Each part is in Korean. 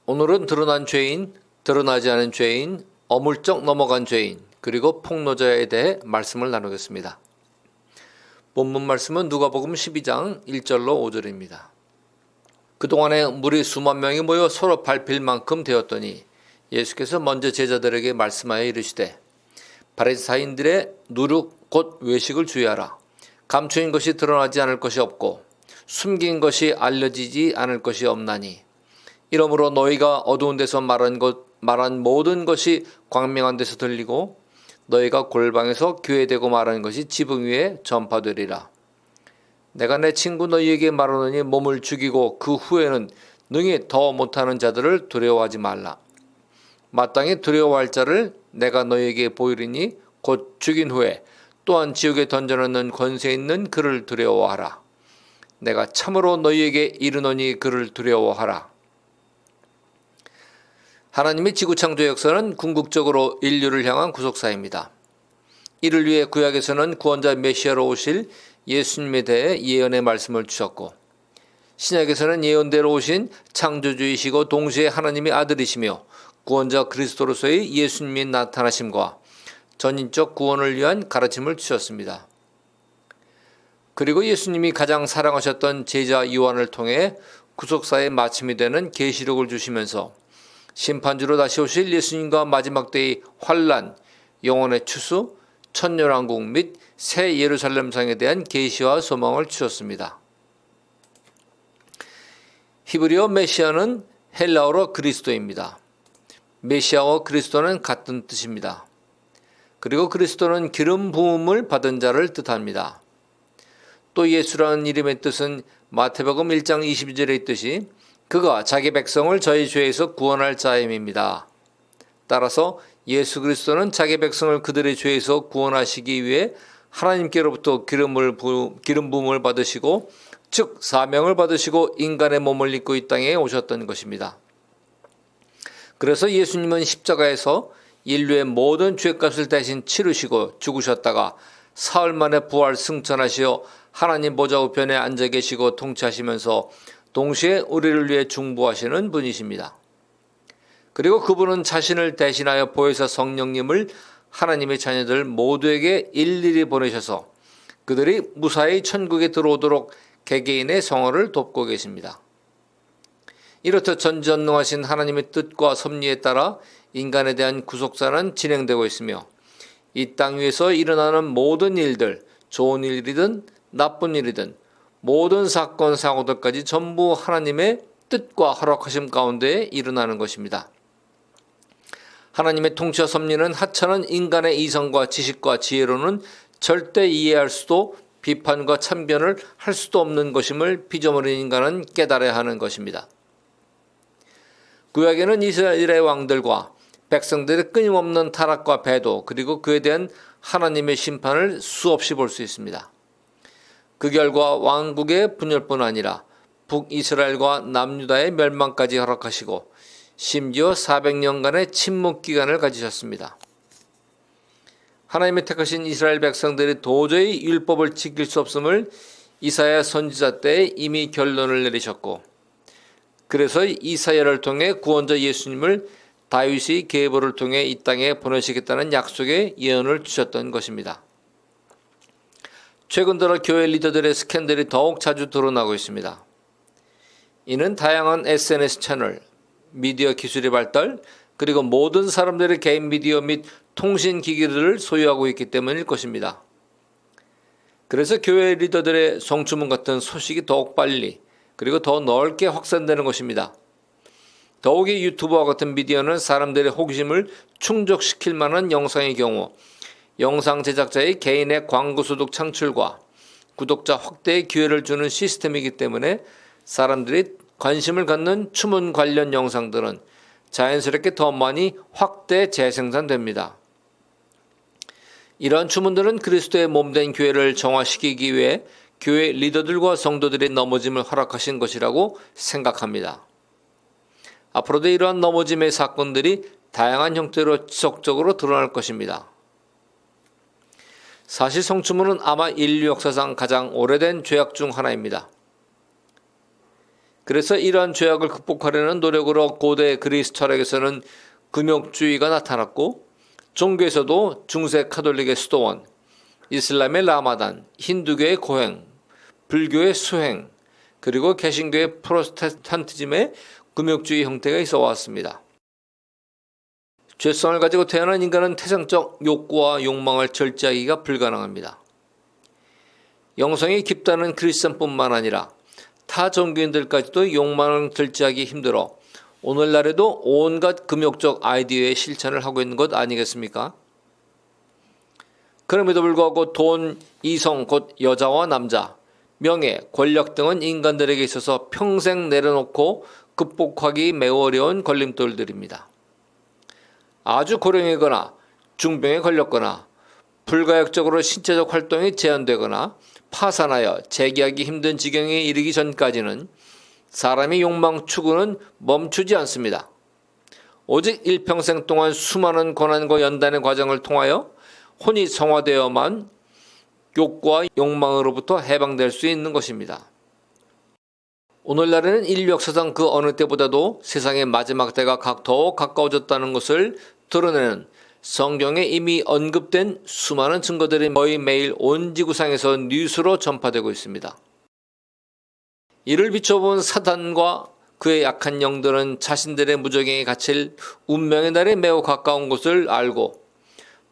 오늘은 드러난 죄인, 드러나지 않은 죄인, 어물쩍 넘어간 죄인, 그리고 폭로자에 대해 말씀을 나누겠습니다. 본문 말씀은 누가복음 12장 1절로 5절입니다. 그동안에 무리 수만 명이 모여 서로 밟힐 만큼 되었더니 예수께서 먼저 제자들에게 말씀하여 이르시되 바리사인들의 누룩 곧 외식을 주의하라. 감추인 것이 드러나지 않을 것이 없고 숨긴 것이 알려지지 않을 것이 없나니 이러므로 너희가 어두운 데서 말한 모든 것이 광명한 데서 들리고 너희가 골방에서 교회되고 말하는 것이 지붕 위에 전파되리라. 내가 내 친구 너희에게 말하노니 몸을 죽이고 그 후에는 능히 더 못하는 자들을 두려워하지 말라. 마땅히 두려워할 자를 내가 너희에게 보이리니 곧 죽인 후에 또한 지옥에 던져놓는 권세 있는 그를 두려워하라. 내가 참으로 너희에게 이르노니 그를 두려워하라. 하나님의 지구창조 역사는 궁극적으로 인류를 향한 구속사입니다. 이를 위해 구약에서는 구원자 메시아로 오실 예수님에 대해 예언의 말씀을 주셨고 신약에서는 예언대로 오신 창조주이시고 동시에 하나님의 아들이시며 구원자 그리스도로서의 예수님이 나타나심과 전인적 구원을 위한 가르침을 주셨습니다. 그리고 예수님이 가장 사랑하셨던 제자 요한을 통해 구속사의 마침이 되는 계시록을 주시면서 심판주로 다시 오실 예수님과 마지막 때의 환난, 영혼의 추수, 천년왕국 및 새 예루살렘상에 대한 계시와 소망을 주셨습니다. 히브리어 메시아는 헬라어로 그리스도입니다. 메시아와 그리스도는 같은 뜻입니다. 그리고 그리스도는 기름 부음을 받은 자를 뜻합니다. 또 예수라는 이름의 뜻은 마태복음 1장 22절에 있듯이 그가 자기 백성을 저희 죄에서 구원할 자임입니다. 따라서 예수 그리스도는 자기 백성을 그들의 죄에서 구원하시기 위해 하나님께로부터 기름 부음을 받으시고 즉 사명을 받으시고 인간의 몸을 입고 이 땅에 오셨던 것입니다. 그래서 예수님은 십자가에서 인류의 모든 죄값을 대신 치르시고 죽으셨다가 사흘 만에 부활 승천하시어 하나님 보좌 우편에 앉아 계시고 통치하시면서 동시에 우리를 위해 중보하시는 분이십니다. 그리고 그분은 자신을 대신하여 보혜사 성령님을 하나님의 자녀들 모두에게 일일이 보내셔서 그들이 무사히 천국에 들어오도록 개개인의 성화를 돕고 계십니다. 이렇듯 전지전능하신 하나님의 뜻과 섭리에 따라 인간에 대한 구속사는 진행되고 있으며 이 땅 위에서 일어나는 모든 일들, 좋은 일이든 나쁜 일이든 모든 사건 사고들까지 전부 하나님의 뜻과 허락하심 가운데 일어나는 것입니다. 하나님의 통치와 섭리는 하찮은 인간의 이성과 지식과 지혜로는 절대 이해할 수도 비판과 참변을 할 수도 없는 것임을 피조물인 인간은 깨달아야 하는 것입니다. 구약에는 이스라엘의 왕들과 백성들의 끊임없는 타락과 배도 그리고 그에 대한 하나님의 심판을 수없이 볼 수 있습니다. 그 결과 왕국의 분열뿐 아니라 북이스라엘과 남유다의 멸망까지 허락하시고 심지어 400년간의 침묵 기간을 가지셨습니다. 하나님의 택하신 이스라엘 백성들이 도저히 율법을 지킬 수 없음을 이사야 선지자 때 이미 결론을 내리셨고 그래서 이사야를 통해 구원자 예수님을 다윗의 계보를 통해 이 땅에 보내시겠다는 약속의 예언을 주셨던 것입니다. 최근 들어 교회 리더들의 스캔들이 더욱 자주 드러나고 있습니다. 이는 다양한 SNS 채널, 미디어 기술의 발달, 그리고 모든 사람들의 개인 미디어 및 통신 기기들을 소유하고 있기 때문일 것입니다. 그래서 교회 리더들의 성추문 같은 소식이 더욱 빨리 그리고 더 넓게 확산되는 것입니다. 더욱이 유튜브와 같은 미디어는 사람들의 호기심을 충족시킬 만한 영상의 경우 영상 제작자의 개인의 광고 소득 창출과 구독자 확대의 기회를 주는 시스템이기 때문에 사람들이 관심을 갖는 추문 관련 영상들은 자연스럽게 더 많이 확대 재생산됩니다. 이러한 추문들은 그리스도의 몸된 교회를 정화시키기 위해 교회 리더들과 성도들의 넘어짐을 허락하신 것이라고 생각합니다. 앞으로도 이러한 넘어짐의 사건들이 다양한 형태로 지속적으로 드러날 것입니다. 사실 성추문은 아마 인류 역사상 가장 오래된 죄악 중 하나입니다. 그래서 이러한 죄악을 극복하려는 노력으로 고대 그리스 철학에서는 금욕주의가 나타났고, 종교에서도 중세 카톨릭의 수도원, 이슬람의 라마단, 힌두교의 고행, 불교의 수행, 그리고 개신교의 프로테스탄티즘의 금욕주의 형태가 있어 왔습니다. 죄성을 가지고 태어난 인간은 태생적 욕구와 욕망을 절제하기가 불가능합니다. 영성이 깊다는 크리스천뿐만 아니라 타 종교인들까지도 욕망을 절제하기 힘들어 오늘날에도 온갖 금욕적 아이디어의 실천을 하고 있는 것 아니겠습니까? 그럼에도 불구하고 돈, 이성, 곧 여자와 남자, 명예, 권력 등은 인간들에게 있어서 평생 내려놓고 극복하기 매우 어려운 걸림돌들입니다. 아주 고령이거나 중병에 걸렸거나 불가역적으로 신체적 활동이 제한되거나 파산하여 재기하기 힘든 지경에 이르기 전까지는 사람의 욕망 추구는 멈추지 않습니다. 오직 일평생 동안 수많은 고난과 연단의 과정을 통하여 혼이 성화되어만 욕구와 욕망으로부터 해방될 수 있는 것입니다. 오늘날에는 인류 역사상 그 어느 때보다도 세상의 마지막 때가 더욱 가까워졌다는 것을 드러내는 성경에 이미 언급된 수많은 증거들이 거의 매일 온 지구상에서 뉴스로 전파되고 있습니다. 이를 비춰본 사단과 그의 약한 영들은 자신들의 무적행에 갇힐 운명의 날에 매우 가까운 것을 알고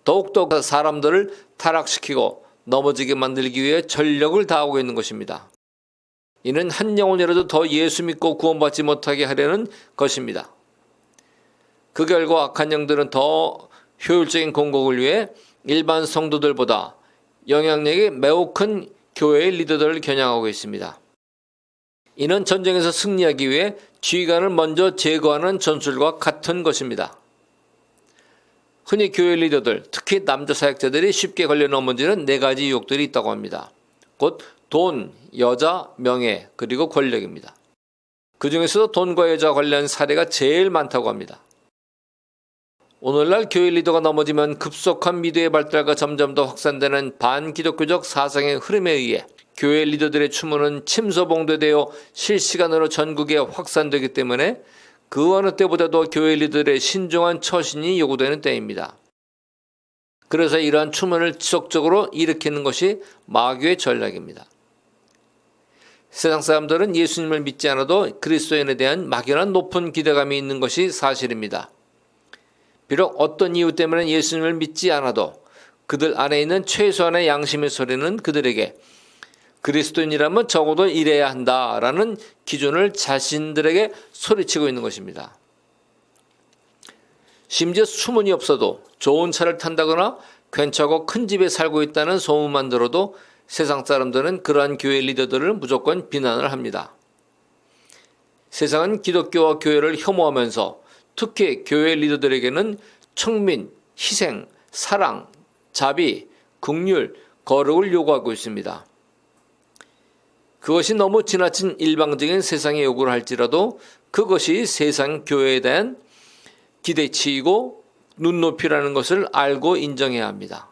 더욱더 사람들을 타락시키고 넘어지게 만들기 위해 전력을 다하고 있는 것입니다. 이는 한 영혼이라도 더 예수 믿고 구원받지 못하게 하려는 것입니다. 그 결과 악한 영들은 더 효율적인 공격을 위해 일반 성도들보다 영향력이 매우 큰 교회의 리더들을 겨냥하고 있습니다. 이는 전쟁에서 승리하기 위해 지휘관을 먼저 제거하는 전술과 같은 것입니다. 흔히 교회 리더들, 특히 남자 사역자들이 쉽게 걸려 넘어지는 4가지 유혹들이 있다고 합니다. 곧 돈, 여자, 명예, 그리고 권력입니다. 그 중에서도 돈과 여자 관련 사례가 제일 많다고 합니다. 오늘날 교회 리더가 넘어지면 급속한 미디어의 발달과 점점 더 확산되는 반기독교적 사상의 흐름에 의해 교회 리더들의 추모는 침소봉대되어 실시간으로 전국에 확산되기 때문에 그 어느 때보다도 교회 리더들의 신중한 처신이 요구되는 때입니다. 그래서 이러한 추모를 지속적으로 일으키는 것이 마귀의 전략입니다. 세상 사람들은 예수님을 믿지 않아도 그리스도인에 대한 막연한 높은 기대감이 있는 것이 사실입니다. 비록 어떤 이유 때문에 예수님을 믿지 않아도 그들 안에 있는 최소한의 양심의 소리는 그들에게 그리스도인이라면 적어도 이래야 한다라는 기준을 자신들에게 소리치고 있는 것입니다. 심지어 수문이 없어도 좋은 차를 탄다거나 괜찮고 큰 집에 살고 있다는 소문만 들어도 세상 사람들은 그러한 교회 리더들을 무조건 비난을 합니다. 세상은 기독교와 교회를 혐오하면서 특히 교회 리더들에게는 청민, 희생, 사랑, 자비, 긍휼, 거룩을 요구하고 있습니다. 그것이 너무 지나친 일방적인 세상의 요구를 할지라도 그것이 세상 교회에 대한 기대치이고 눈높이라는 것을 알고 인정해야 합니다.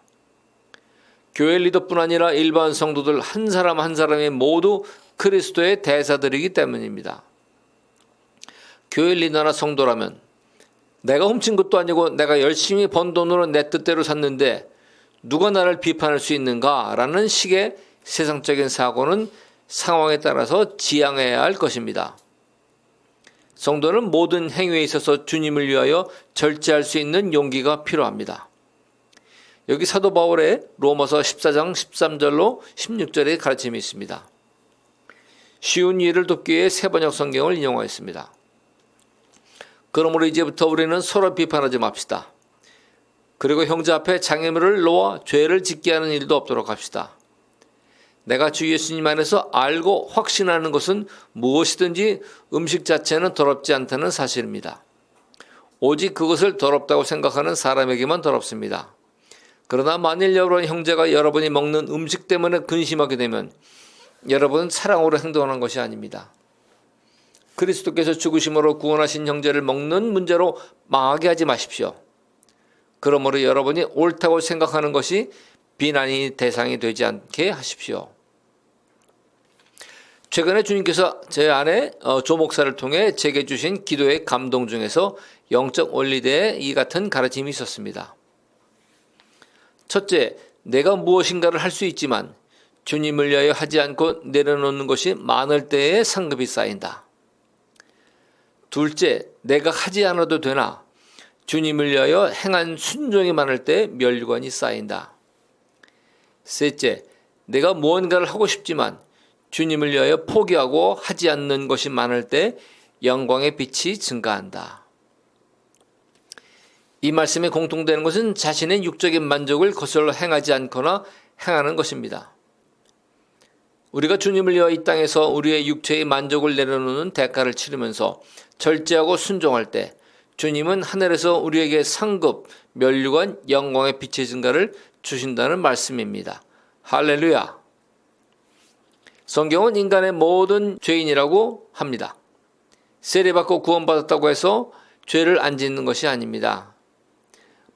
교회 리더뿐 아니라 일반 성도들 한 사람 한 사람이 모두 그리스도의 대사들이기 때문입니다. 교회 리더나 성도라면 내가 훔친 것도 아니고 내가 열심히 번 돈으로 내 뜻대로 샀는데 누가 나를 비판할 수 있는가? 라는 식의 세상적인 사고는 상황에 따라서 지양해야 할 것입니다. 성도는 모든 행위에 있어서 주님을 위하여 절제할 수 있는 용기가 필요합니다. 여기 사도 바울의 로마서 14장 13절로 16절의 가르침이 있습니다. 쉬운 일을 돕기 위해 세번역 성경을 인용하였습니다. 그러므로 이제부터 우리는 서로 비판하지 맙시다. 그리고 형제 앞에 장애물을 놓아 죄를 짓게 하는 일도 없도록 합시다. 내가 주 예수님 안에서 알고 확신하는 것은 무엇이든지 음식 자체는 더럽지 않다는 사실입니다. 오직 그것을 더럽다고 생각하는 사람에게만 더럽습니다. 그러나 만일 여러분 형제가 여러분이 먹는 음식 때문에 근심하게 되면 여러분은 사랑으로 행동하는 것이 아닙니다. 그리스도께서 죽으심으로 구원하신 형제를 먹는 문제로 망하게 하지 마십시오. 그러므로 여러분이 옳다고 생각하는 것이 비난이 대상이 되지 않게 하십시오. 최근에 주님께서 제 아내 조 목사를 통해 제게 주신 기도의 감동 중에서 영적 원리대에 이 같은 가르침이 있었습니다. 첫째, 내가 무엇인가를 할 수 있지만 주님을 위하여 하지 않고 내려놓는 것이 많을 때에 상급이 쌓인다. 둘째, 내가 하지 않아도 되나 주님을 위하여 행한 순종이 많을 때 멸관이 쌓인다. 셋째, 내가 무언가를 하고 싶지만 주님을 위하여 포기하고 하지 않는 것이 많을 때 영광의 빛이 증가한다. 이 말씀에 공통되는 것은 자신의 육적인 만족을 거슬러 행하지 않거나 행하는 것입니다. 우리가 주님을 위하여 이 땅에서 우리의 육체의 만족을 내려놓는 대가를 치르면서 절제하고 순종할 때 주님은 하늘에서 우리에게 상급, 면류관, 영광의 빛의 증가를 주신다는 말씀입니다. 할렐루야! 성경은 인간의 모든 죄인이라고 합니다. 세례받고 구원받았다고 해서 죄를 안 짓는 것이 아닙니다.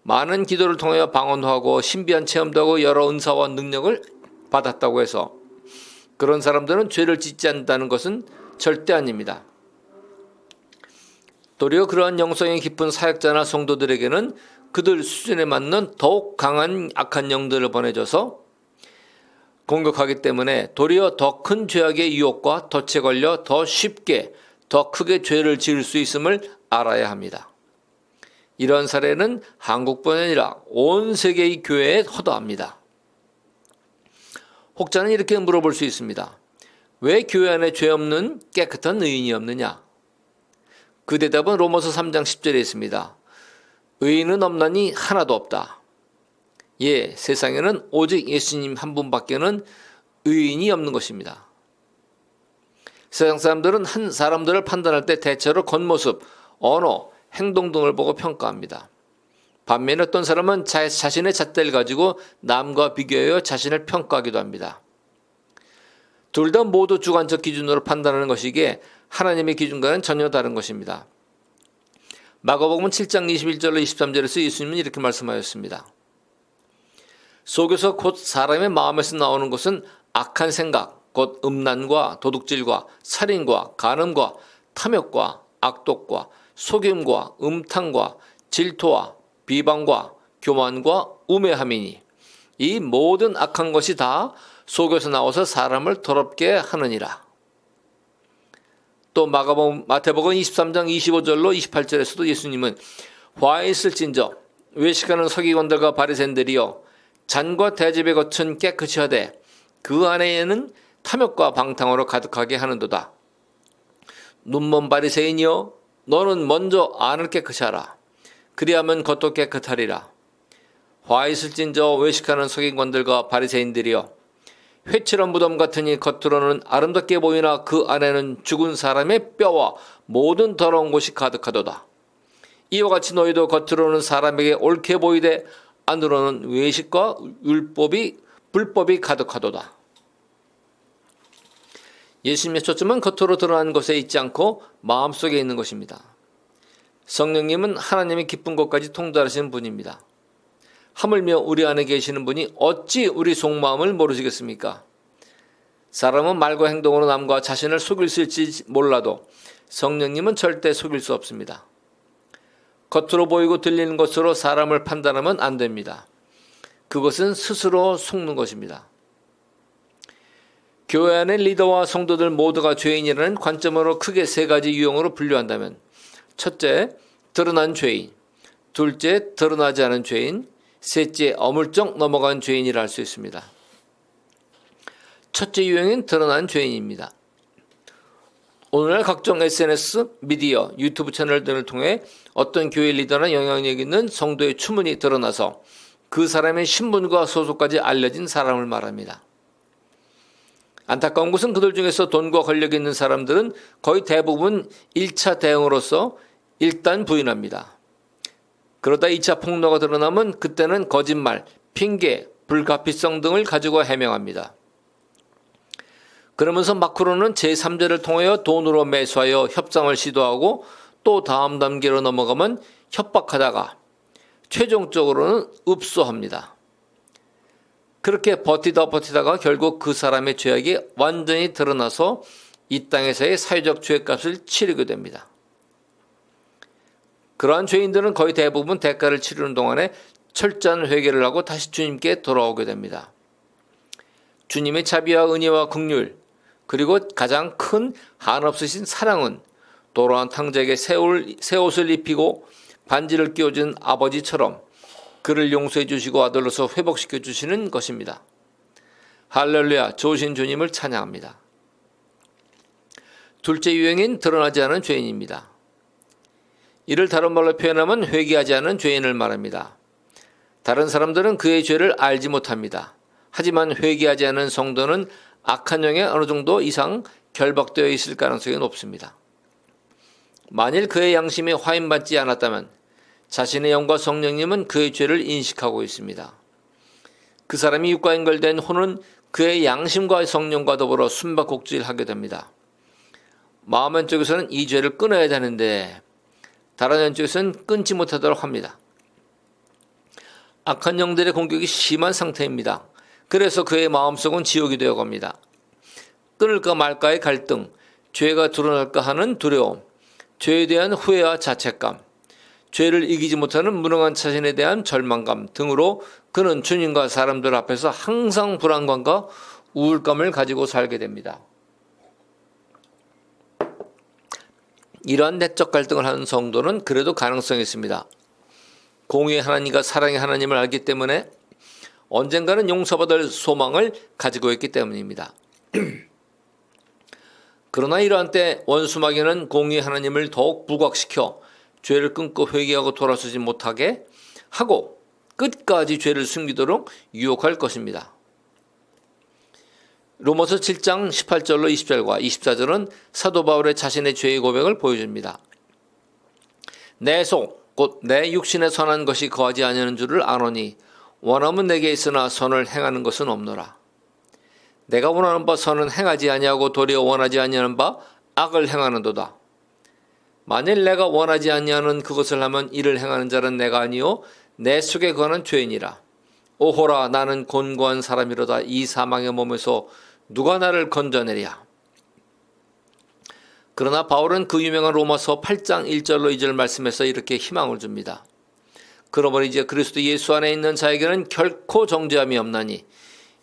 많은 기도를 통하여 방언하고 신비한 체험도 하고 여러 은사와 능력을 받았다고 해서 그런 사람들은 죄를 짓지 않는다는 것은 절대 아닙니다. 도리어 그러한 영성이 깊은 사역자나 성도들에게는 그들 수준에 맞는 더욱 강한 악한 영들을 보내줘서 공격하기 때문에 도리어 더 큰 죄악의 유혹과 덫에 걸려 더 쉽게 더 크게 죄를 지을 수 있음을 알아야 합니다. 이런 사례는 한국뿐 아니라 온 세계의 교회에 허다합니다. 혹자는 이렇게 물어볼 수 있습니다. 왜 교회 안에 죄 없는 깨끗한 의인이 없느냐? 그 대답은 로마서 3장 10절에 있습니다. 의인은 없나니 하나도 없다. 예, 세상에는 오직 예수님 한 분밖에는 의인이 없는 것입니다. 세상 사람들은 한 사람들을 판단할 때 대체로 겉모습, 언어, 행동 등을 보고 평가합니다. 반면에 어떤 사람은 자신의 잣대를 가지고 남과 비교하여 자신을 평가하기도 합니다. 둘 다 모두 주관적 기준으로 판단하는 것이기에 하나님의 기준과는 전혀 다른 것입니다. 마가복음 7장 21절로 23절에서 예수님은 이렇게 말씀하였습니다. 속에서 곧 사람의 마음에서 나오는 것은 악한 생각, 곧 음란과 도둑질과 살인과 간음과 탐욕과 악독과 속임과 음탕과 질투와 비방과 교만과 우매함이니 이 모든 악한 것이 다 속에서 나와서 사람을 더럽게 하느니라. 또 마태복음 23장 25절로 28절에서도 예수님은 화에 있을진저 외식하는 서기관들과 바리새인들이여 잔과 대접에 거친 깨끗이 하되 그 안에는 탐욕과 방탕으로 가득하게 하는도다. 눈먼 바리새인이여 너는 먼저 안을 깨끗이 하라. 그리하면 겉도 깨끗하리라. 화 있을진저 외식하는 서기관들과 바리새인들이여 회칠한 무덤 같으니 겉으로는 아름답게 보이나 그 안에는 죽은 사람의 뼈와 모든 더러운 곳이 가득하도다. 이와 같이 너희도 겉으로는 사람에게 옳게 보이되 안으로는 외식과 불법이 가득하도다. 예수님의 초점은 겉으로 드러나는 것에 있지 않고 마음속에 있는 것입니다. 성령님은 하나님의 깊은 곳까지 통달하시는 분입니다. 하물며 우리 안에 계시는 분이 어찌 우리 속마음을 모르시겠습니까? 사람은 말과 행동으로 남과 자신을 속일 수 있을지 몰라도 성령님은 절대 속일 수 없습니다. 겉으로 보이고 들리는 것으로 사람을 판단하면 안 됩니다. 그것은 스스로 속는 것입니다. 교회 안의 리더와 성도들 모두가 죄인이라는 관점으로 크게 세 가지 유형으로 분류한다면 첫째, 드러난 죄인, 둘째, 드러나지 않은 죄인, 셋째, 어물쩍 넘어간 죄인이라 할 수 있습니다. 첫째 유형은 드러난 죄인입니다. 오늘날 각종 SNS, 미디어, 유튜브 채널 등을 통해 어떤 교회 리더나 영향력 있는 성도의 추문이 드러나서 그 사람의 신분과 소속까지 알려진 사람을 말합니다. 안타까운 것은 그들 중에서 돈과 권력이 있는 사람들은 거의 대부분 1차 대응으로서 일단 부인합니다. 그러다 2차 폭로가 드러나면 그때는 거짓말, 핑계, 불가피성 등을 가지고 해명합니다. 그러면서 마크로는 제3자를 통하여 돈으로 매수하여 협상을 시도하고 또 다음 단계로 넘어가면 협박하다가 최종적으로는 읍소합니다. 그렇게 버티다가 결국 그 사람의 죄악이 완전히 드러나서 이 땅에서의 사회적 죄값을 치르게 됩니다. 그러한 죄인들은 거의 대부분 대가를 치르는 동안에 철저한 회개를 하고 다시 주님께 돌아오게 됩니다. 주님의 자비와 은혜와 긍휼, 그리고 가장 큰 한없으신 사랑은 돌아온 탕자에게 새 옷을 입히고 반지를 끼워준 아버지처럼 그를 용서해 주시고 아들로서 회복시켜 주시는 것입니다. 할렐루야, 좋으신 주님을 찬양합니다. 둘째 유형인 드러나지 않은 죄인입니다. 이를 다른 말로 표현하면 회개하지 않은 죄인을 말합니다. 다른 사람들은 그의 죄를 알지 못합니다. 하지만 회개하지 않은 성도는 악한 영에 어느 정도 이상 결박되어 있을 가능성이 높습니다. 만일 그의 양심이 화인받지 않았다면 자신의 영과 성령님은 그의 죄를 인식하고 있습니다. 그 사람이 육과 연결된 혼은 그의 양심과 성령과 더불어 숨바꼭질하게 됩니다. 마음 한쪽에서는 이 죄를 끊어야 되는데 다른 한쪽에서는 끊지 못하도록 합니다. 악한 영들의 공격이 심한 상태입니다. 그래서 그의 마음속은 지옥이 되어갑니다. 끊을까 말까의 갈등, 죄가 드러날까 하는 두려움, 죄에 대한 후회와 자책감, 죄를 이기지 못하는 무능한 자신에 대한 절망감 등으로 그는 주님과 사람들 앞에서 항상 불안감과 우울감을 가지고 살게 됩니다. 이러한 내적 갈등을 하는 성도는 그래도 가능성이 있습니다. 공의의 하나님과 사랑의 하나님을 알기 때문에 언젠가는 용서받을 소망을 가지고 있기 때문입니다. 그러나 이러한 때 원수마귀는 공의의 하나님을 더욱 부각시켜 죄를 끊고 회개하고 돌아서지 못하게 하고 끝까지 죄를 숨기도록 유혹할 것입니다. 로마서 7장 18절로 20절과 24절은 사도 바울의 자신의 죄의 고백을 보여줍니다. 내 속 곧 내 육신에 선한 것이 거하지 아니하는 줄을 아노니 원함은 내게 있으나 선을 행하는 것은 없노라. 내가 원하는 바 선은 행하지 아니하고 도리어 원하지 아니하는 바 악을 행하는도다. 만일 내가 원하지 아니하는 그것을 하면 이를 행하는 자는 내가 아니요 내 속에 거하는 죄인이라. 오호라, 나는 곤고한 사람이로다. 이 사망의 몸에서 누가 나를 건져내랴. 그러나 바울은 그 유명한 로마서 8장 1절로 2절 말씀에서 이렇게 희망을 줍니다. 그러므로 이제 그리스도 예수 안에 있는 자에게는 결코 정죄함이 없나니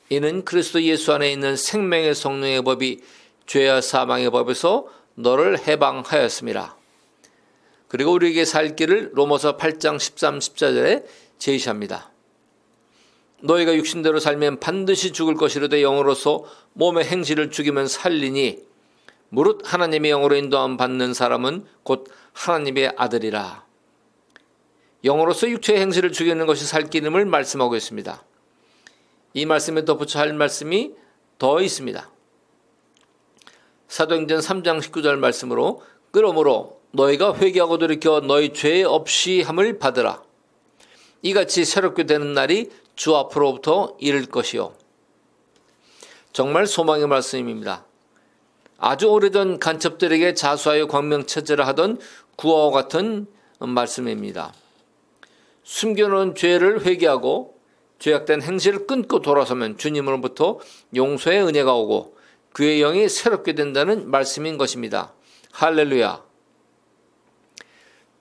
이는 그리스도 예수 안에 있는 생명의 성령의 법이 죄와 사망의 법에서 너를 해방하였음이라. 그리고 우리에게 살 길을 로마서 8장 13, 14절에 제시합니다. 너희가 육신대로 살면 반드시 죽을 것이로되 영으로서 몸의 행실을 죽이면 살리니 무릇 하나님의 영으로 인도함 받는 사람은 곧 하나님의 아들이라. 영으로서 육체의 행실을 죽이는 것이 살 길임을 말씀하고 있습니다. 이 말씀에 덧붙여 할 말씀이 더 있습니다. 사도행전 3장 19절 말씀으로 그러므로 너희가 회개하고 돌이켜 너희 죄 없이 함을 받으라. 이같이 새롭게 되는 날이 주 앞으로부터 이를 것이요. 정말 소망의 말씀입니다. 아주 오래전 간첩들에게 자수하여 광명체제를 하던 구화와 같은 말씀입니다. 숨겨놓은 죄를 회개하고 죄악된 행실을 끊고 돌아서면 주님으로부터 용서의 은혜가 오고 그의 영이 새롭게 된다는 말씀인 것입니다. 할렐루야.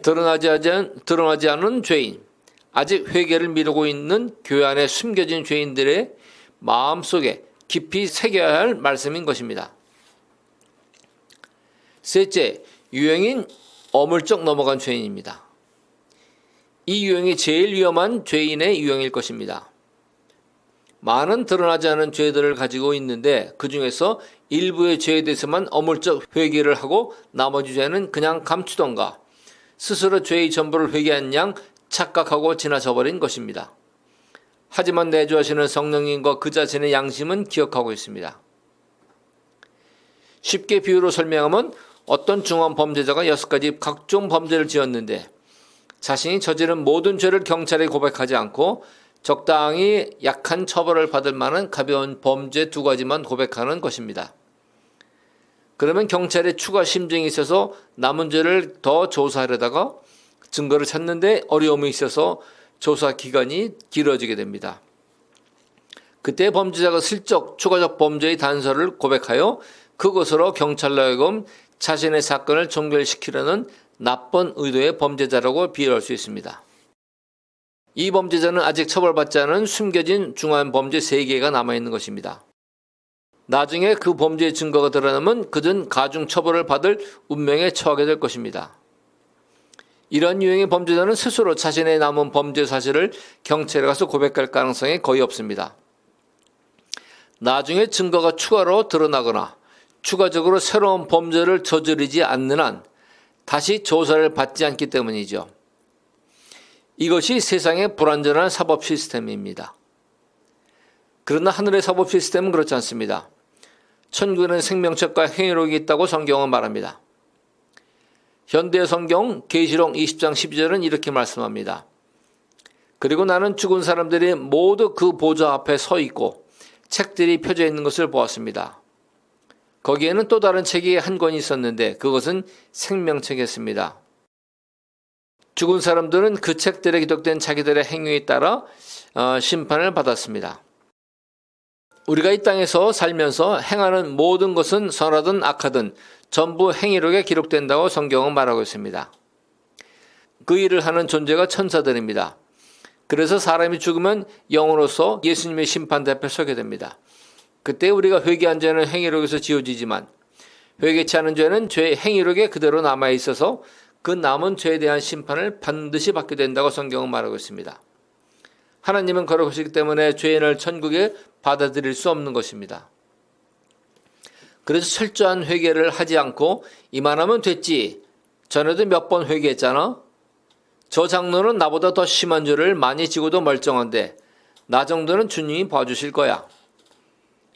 드러나지 않은 죄인, 아직 회개를 미루고 있는 교회 안에 숨겨진 죄인들의 마음속에 깊이 새겨야 할 말씀인 것입니다. 셋째, 유형인 어물쩍 넘어간 죄인입니다. 이 유형이 제일 위험한 죄인의 유형일 것입니다. 많은 드러나지 않은 죄들을 가지고 있는데 그 중에서 일부의 죄에 대해서만 어물쩍 회개를 하고 나머지 죄는 그냥 감추던가 스스로 죄의 전부를 회개한 양 착각하고 지나쳐버린 것입니다. 하지만 내주하시는 성령님과 그 자신의 양심은 기억하고 있습니다. 쉽게 비유로 설명하면 어떤 중한 범죄자가 6가지 각종 범죄를 지었는데 자신이 저지른 모든 죄를 경찰에 고백하지 않고 적당히 약한 처벌을 받을 만한 가벼운 범죄 2가지만 고백하는 것입니다. 그러면 경찰에 추가 심증이 있어서 남은 죄를 더 조사하려다가 증거를 찾는데 어려움이 있어서 조사 기간이 길어지게 됩니다. 그때 범죄자가 슬쩍 추가적 범죄의 단서를 고백하여 그것으로 경찰로 하여금 자신의 사건을 종결시키려는 나쁜 의도의 범죄자라고 비유할 수 있습니다. 이 범죄자는 아직 처벌받지 않은 숨겨진 중한 범죄 3개가 남아있는 것입니다. 나중에 그 범죄의 증거가 드러나면 그는 가중 처벌을 받을 운명에 처하게 될 것입니다. 이런 유형의 범죄자는 스스로 자신의 남은 범죄 사실을 경찰에 가서 고백할 가능성이 거의 없습니다. 나중에 증거가 추가로 드러나거나 추가적으로 새로운 범죄를 저지르지 않는 한 다시 조사를 받지 않기 때문이죠. 이것이 세상의 불완전한 사법 시스템입니다. 그러나 하늘의 사법 시스템은 그렇지 않습니다. 천국에는 생명책과 행위록이 있다고 성경은 말합니다. 현대 성경 계시록 20장 12절은 이렇게 말씀합니다. 그리고 나는 죽은 사람들이 모두 그 보좌 앞에 서 있고 책들이 펴져 있는 것을 보았습니다. 거기에는 또 다른 책이 한 권이 있었는데 그것은 생명책이었습니다. 죽은 사람들은 그 책들에 기록된 자기들의 행위에 따라 심판을 받았습니다. 우리가 이 땅에서 살면서 행하는 모든 것은 선하든 악하든 전부 행위록에 기록된다고 성경은 말하고 있습니다. 그 일을 하는 존재가 천사들입니다. 그래서 사람이 죽으면 영으로서 예수님의 심판대 앞에 서게 됩니다. 그때 우리가 회개한 죄는 행위록에서 지워지지만 회개치 않은 죄는 죄의 행위록에 그대로 남아있어서 그 남은 죄에 대한 심판을 반드시 받게 된다고 성경은 말하고 있습니다. 하나님은 거룩하시기 때문에 죄인을 천국에 받아들일 수 없는 것입니다. 그래서 철저한 회개를 하지 않고 이만하면 됐지. 전에도 몇 번 회개했잖아. 저 장로는 나보다 더 심한 죄를 많이 지고도 멀쩡한데 나 정도는 주님이 봐주실 거야.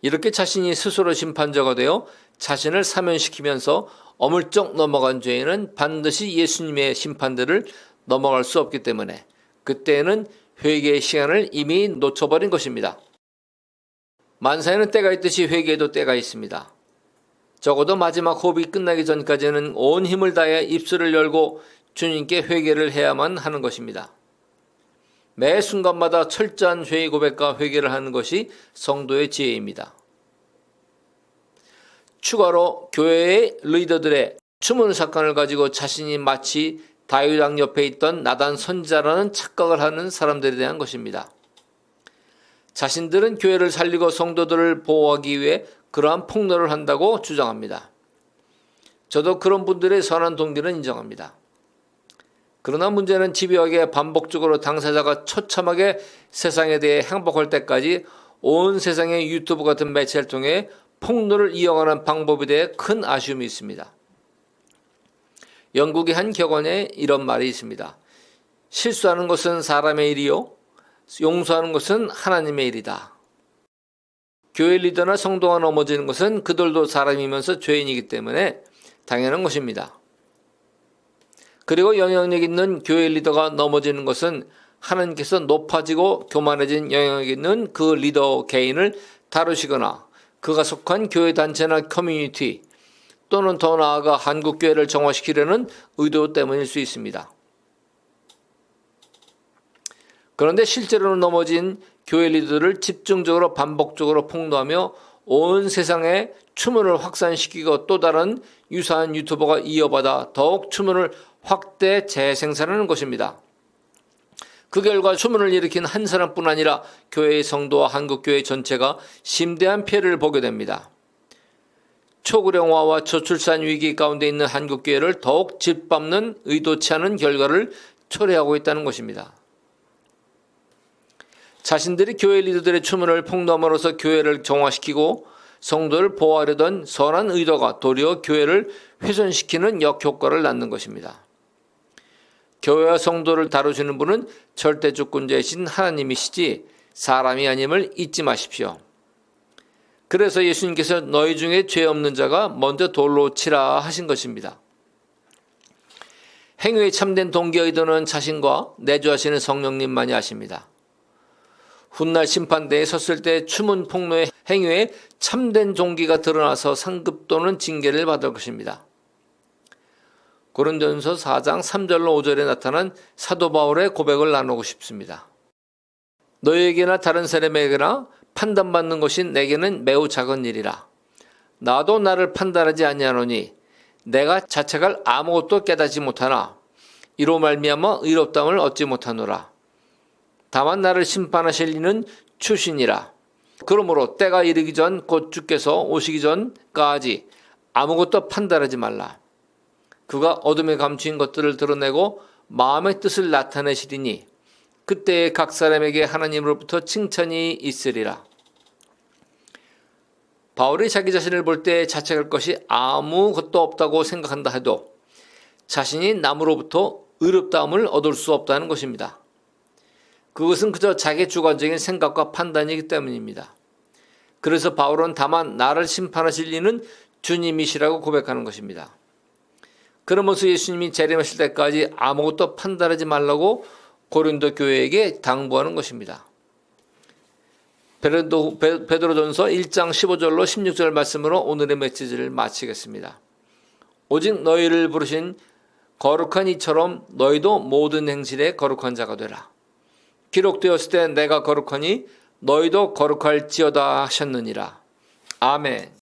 이렇게 자신이 스스로 심판자가 되어 자신을 사면시키면서 어물쩍 넘어간 죄인은 반드시 예수님의 심판대를 넘어갈 수 없기 때문에 그때는 회개의 시간을 이미 놓쳐버린 것입니다. 만사에는 때가 있듯이 회개에도 때가 있습니다. 적어도 마지막 호흡이 끝나기 전까지는 온 힘을 다해 입술을 열고 주님께 회개를 해야만 하는 것입니다. 매 순간마다 철저한 죄의 고백과 회개를 하는 것이 성도의 지혜입니다. 추가로 교회의 리더들의 추문 사건을 가지고 자신이 마치 다윗 왕 옆에 있던 나단 선지자라는 착각을 하는 사람들에 대한 것입니다. 자신들은 교회를 살리고 성도들을 보호하기 위해 그러한 폭로를 한다고 주장합니다. 저도 그런 분들의 선한 동기는 인정합니다. 그러나 문제는 집요하게 반복적으로 당사자가 처참하게 세상에 대해 행복할 때까지 온 세상의 유튜브 같은 매체를 통해 폭로를 이어가는 방법에 대해 큰 아쉬움이 있습니다. 영국의 한 격언에 이런 말이 있습니다. 실수하는 것은 사람의 일이요 용서하는 것은 하나님의 일이다. 교회 리더나 성도가 넘어지는 것은 그들도 사람이면서 죄인이기 때문에 당연한 것입니다. 그리고 영향력 있는 교회 리더가 넘어지는 것은 하나님께서 높아지고 교만해진 영향력 있는 그 리더 개인을 다루시거나 그가 속한 교회 단체나 커뮤니티 또는 더 나아가 한국교회를 정화시키려는 의도 때문일 수 있습니다. 그런데 실제로는 넘어진 교회 리더를 집중적으로 반복적으로 폭로하며 온 세상에 추문을 확산시키고 또 다른 유사한 유튜버가 이어받아 더욱 추문을 확대 재생산하는 것입니다. 그 결과 추문을 일으킨 한 사람뿐 아니라 교회의 성도와 한국교회 전체가 심대한 피해를 보게 됩니다. 초고령화와 저출산 위기 가운데 있는 한국교회를 더욱 짓밟는 의도치 않은 결과를 초래하고 있다는 것입니다. 자신들이 교회 리더들의 추문을 폭로함으로써 교회를 정화시키고 성도를 보호하려던 선한 의도가 도리어 교회를 훼손시키는 역효과를 낳는 것입니다. 교회와 성도를 다루시는 분은 절대 주권자이신 하나님이시지 사람이 아님을 잊지 마십시오. 그래서 예수님께서 너희 중에 죄 없는 자가 먼저 돌로 치라 하신 것입니다. 행위에 참된 동기와 의도는 자신과 내주하시는 성령님만이 아십니다. 훗날 심판대에 섰을 때 추문 폭로의 행위에 참된 동기가 드러나서 상급 또는 징계를 받을 것입니다. 고린도전서 4장 3절로 5절에 나타난 사도 바울의 고백을 나누고 싶습니다. 너희에게나 다른 사람에게나 판단받는 것이 내게는 매우 작은 일이라. 나도 나를 판단하지 아니하노니 내가 자책할 아무것도 깨닫지 못하나 이로 말미암아 의롭다함을 얻지 못하노라. 다만 나를 심판하실 이는 주시니라. 그러므로 때가 이르기 전 곧 주께서 오시기 전까지 아무것도 판단하지 말라. 그가 어둠에 감추인 것들을 드러내고 마음의 뜻을 나타내시리니 그때에 각 사람에게 하나님으로부터 칭찬이 있으리라. 바울이 자기 자신을 볼 때 자책할 것이 아무것도 없다고 생각한다 해도 자신이 남으로부터 의롭다함을 얻을 수 없다는 것입니다. 그것은 그저 자기 주관적인 생각과 판단이기 때문입니다. 그래서 바울은 다만 나를 심판하실 이는 주님이시라고 고백하는 것입니다. 그러면서 예수님이 재림하실 때까지 아무것도 판단하지 말라고 고린도 교회에게 당부하는 것입니다. 베드로전서 1장 15절로 16절 말씀으로 오늘의 메시지를 마치겠습니다. 오직 너희를 부르신 거룩한 이처럼 너희도 모든 행실에 거룩한 자가 되라. 기록되었을 때 내가 거룩하니 너희도 거룩할지어다 하셨느니라. 아멘.